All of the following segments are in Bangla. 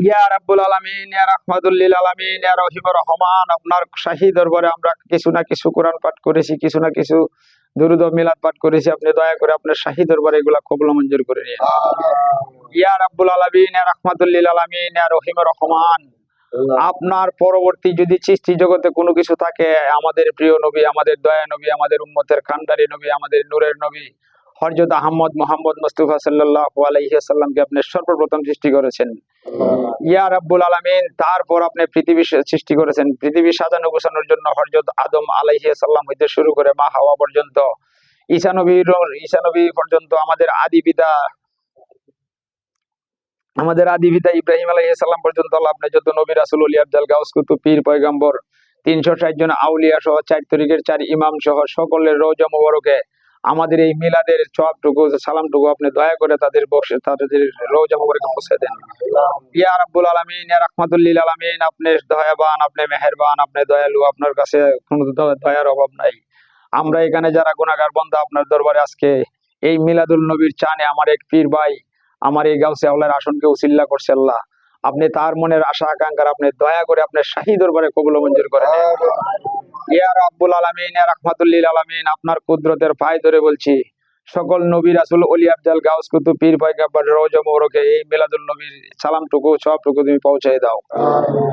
ইয়া রাব্বুল আলামিন, ইয়া রাহমাতুল লিল আলামিন, ইয়া রহিমুর রহমান, আপনার শাহী দরবারে আমরা কিছু না কিছু কোরআন পাঠ করেছি, কিছু না কিছু দুরূদ ও মিলাদ পাঠ করেছি। আপনি দয়া করে আপনার শাহী দরবারে এগুলা কবুল মঞ্জুর করে নিন। ইয়া রাব্বুল আলামিন, ইয়া রাহমাতুল লিল আলামিন, ইয়া রহিমুর রহমান, আপনার পরবর্তী যদি সৃষ্টি জগতে কোনো কিছু থাকে, আমাদের প্রিয় নবী, আমাদের দয়া নবী, আমাদের উম্মতের খানদারি নবী, আমাদের নূরের নবী হযরত আহমদ মুহাম্মদ মুস্তাফা সাল্লাল্লাহু আলাইহি ওয়াসাল্লামকে আপনি সর্বপ্রথম সৃষ্টি করেছেন। ইয়া রাব্বুল আলামিন, তারপর আপনি পৃথিবী সৃষ্টি করেছেন। পৃথিবী সাজানো গোছানোর জন্য হযরত আদম আলাইহিস সালাম হইতে শুরু করে মা হাওয়া পর্যন্ত, ঈসা নবী পর্যন্ত, আমাদের আদি পিতা ইব্রাহিম আলাইহিস সালাম পর্যন্ত আল্লাহ আপনি যত নবী রাসূল ওলি আফজাল গাউস কুতুব পীর পয়গম্বর 360 জন আউলিয়া সহ 4 তরিকের 4 ইমাম সহ সকলের রওজা মুবারকে আমাদের এই মিলাদের সওয়াবটুকু সালামটুকু আপনি দয়া করে তাদের রওজা মুবারকে পৌঁছে দেন। ইয়া রাব্বুল আলামিন, ইয়া রাহমাতুল লিল আলামিন, আপনি দয়াবান, আপনি মেহেরবান, আপনি দয়ালু, আপনার কাছে কোনো দয়ার অভাব নাই। আমরা এখানে যারা গুনাহগার বান্দা আপনার দরবারে আজকে এই মিলাদুল নবীর চানে আমার এক পীর ভাই আমার এই গাউসে আওলার আসনকে উসিল্লা করছে আল্লাহ, আপনি তার মনের আশা আকাঙ্ক্ষা আপনি দয়া করে আপনার শাহী দরবারে কবুল মঞ্জুর করে নেন। ইয়া রাব্বুল আলামিন, ইয়া রাহমাতুল লিল আলামিন, আপনার কুদরতের পায়ে ধরে বলছি, সকল নবী রাসূল ওলি আফজাল গাউস কুতুব পীর পয়গম্বরের রওজা মুবারকে এই মিলাদুল নবীর সালামটুকু সবটুকু তুমি পৌঁছায় দাও।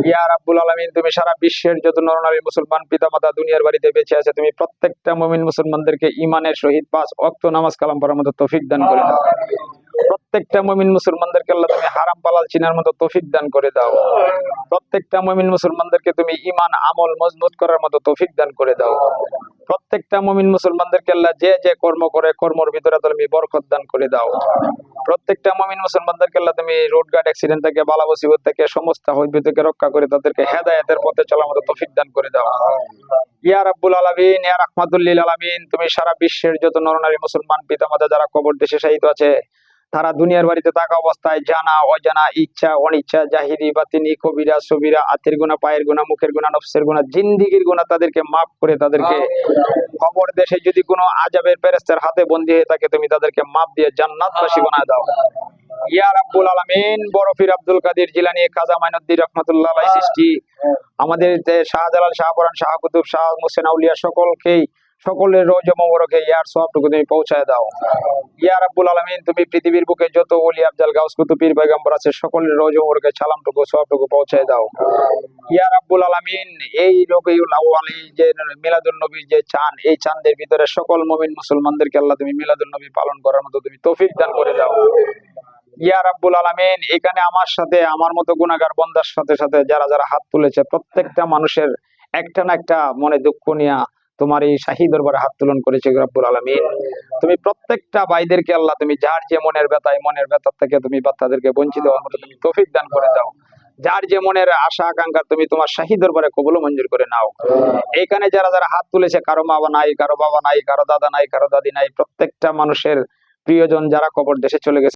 ইয়া রাব্বুল আলামিন, তুমি সারা বিশ্বের যত নরনারী মুসলমান পিতামাতা দুনিয়ার বাড়িতে বেঁচে আছে, তুমি প্রত্যেকটা মুমিন মুসলমানদেরকে ঈমানের সহিত 5 ওয়াক্ত নামাজ কালাম পড়ার মতো তৌফিক দান করে দাও। প্রত্যেকটা মুমিন মুসলমানদেরকে আল্লাহ তুমি হারাম পালাল চিনার মতো তৌফিক দান করে দাও। প্রত্যেকটা মুমিন মুসলমানদেরকে তুমি ঈমান আমল মজবুত করার মতো তৌফিক দান করে দাও। প্রত্যেকটা মুমিন মুসলমানদেরকে আল্লাহ যে যে কর্ম করে কর্মের ভিতরে তুমি বরকত দান করে দাও। প্রত্যেকটা মুমিন মুসলমানদেরকে আল্লাহ তুমি রোড গার্ড অ্যাক্সিডেন্ট থেকে, বালা মুসিবত থেকে, সমস্ত হইবে থেকে রক্ষা করে তাদেরকে হেদায়েতের পথে চলার মতো তৌফিক দান করে দাও। ইয়া রাব্বুল আলামিন, ইয়া রাহমাতুল লিল আলামিন, তুমি সারা বিশ্বের যত নরনারী মুসলমান পিতামাতা যারা কবর দেশে শায়িত আছে, তারা দুনিয়ার বাড়িতে থাকা অবস্থায় জানা অজানা, ইচ্ছা অনিচ্ছা, জাহিরি বাতিনি, কবিরা সবিরা, হাতের গুনাহ, পায়ের গুনাহ, মুখের গুনাহ, নফসের গুনাহ, জিন্দেগীর গুনাহ তাদেরকে মাফ করে তাদেরকে কবর দেশে যদি কোনো আযাবের ফেরেশতার হাতে বন্দী হয়ে থাকে তুমি তাদেরকে মাফ দিয়ে জান্নাতবাসী বানায় দাও। ইয়া রাব্বুল আলামিন, বড় পীর আব্দুল কাদের জিলানী, খাজা মাইনুদ্দিন রাহমাতুল্লাহ আলাইহি সৃষ্টি, আমাদের শাহজালাল, শাহপরান, শাহ কুতুব, শাহ মুহসিন আউলিয়া সকলের রওজা মুবারকে ইয়ার সওয়াবটুকু তুমি পৌঁছায় দাও। ইয়া রাব্বুল আলামিন, তুমি পৃথিবীর বুকে যত ওলি আফজাল গাউস কুতুব পীর পয়গম্বর আছে সকলের রওজা মুবারকে সালামটুকু সওয়াবটুকু পৌঁছায় দাও। ইয়া রাব্বুল আলামিন, এই রবিউল আউয়াল, এই যে মিলাদুন নবীর যে চাঁদ, এই চাঁদের ভিতরে সকল মুমিন মুসলমানদেরকে আল্লাহ তুমি মিলাদুন নবী পালন করার মতো তুমি তৌফিক দান করে দাও। ইয়া রাব্বুল আলামিন, এখানে আমার সাথে আমার মতো গুনাহগার বান্দার সাথে সাথে যারা যারা হাত তুলেছে প্রত্যেকটা মানুষের একটা না একটা মনে দুঃখ নিয়া তোমার এই শাহী দরবারে হাত তুলন করেছে রাব্বুল আলামিন। তুমি প্রত্যেকটা ভাইদেরকে আল্লাহ তুমি যার যে মনের ব্যথার থেকে তুমি বাচ্চাদেরকে বঞ্চিত হওয়ার মতো তুমি তৌফিক দান করে দাও। যার যে মনের আশা আকাঙ্ক্ষা তুমি তোমার শাহী দরবারে কবুল মঞ্জুর করে নাও। এখানে যারা যারা হাত তুলেছে, কারো মা নাই, কারো বাবা নাই, কারো দাদা নাই, কারো দাদি নাই, প্রত্যেকটা মানুষের প্রিয়জন যারা কবর দেশে চলে গেছে